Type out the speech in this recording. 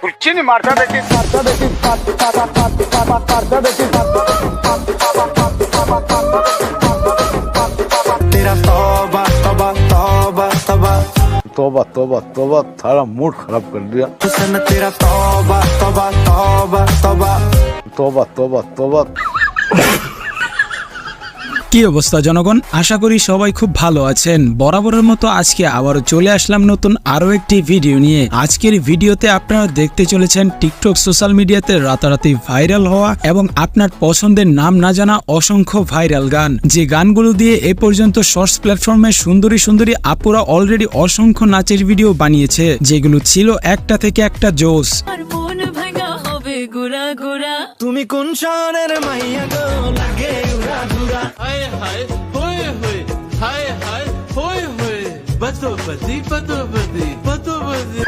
కుర్చీని మార్చా పెట్టి तौबा तौबा तौबा थारा मूड खराब कर दिया। तेरा तौबा तौबा तौबा तौबा तौबा तौबा तौबा। কি অবস্থা জনগণ, আশা করি সবাই খুব ভালো আছেন। বরাবরের মতো আজকে আবারও চলে আসলাম নতুন আরো একটি ভিডিও নিয়ে। আজকের ভিডিওতে আপনারা দেখতে চলেছেন টিকটক সোশ্যাল মিডিয়াতে রাতারাতি ভাইরাল হওয়া এবং আপনার পছন্দের নাম না জানা অসংখ্য ভাইরাল গান, যে গানগুলো দিয়ে এ পর্যন্ত শর্টস প্ল্যাটফর্মে সুন্দরী সুন্দরী আপুরা অলরেডি অসংখ্য নাচের ভিডিও বানিয়েছে, যেগুলো ছিল একটা থেকে একটা জোস। তুমি কোন শহরের মাইয়া গো লাগে উড়া ধুরা হায় হায় হোয়ে হোয়ে হায় হায় হোয়ে হোয়ে বতো বদি বতো বদি বতো বদি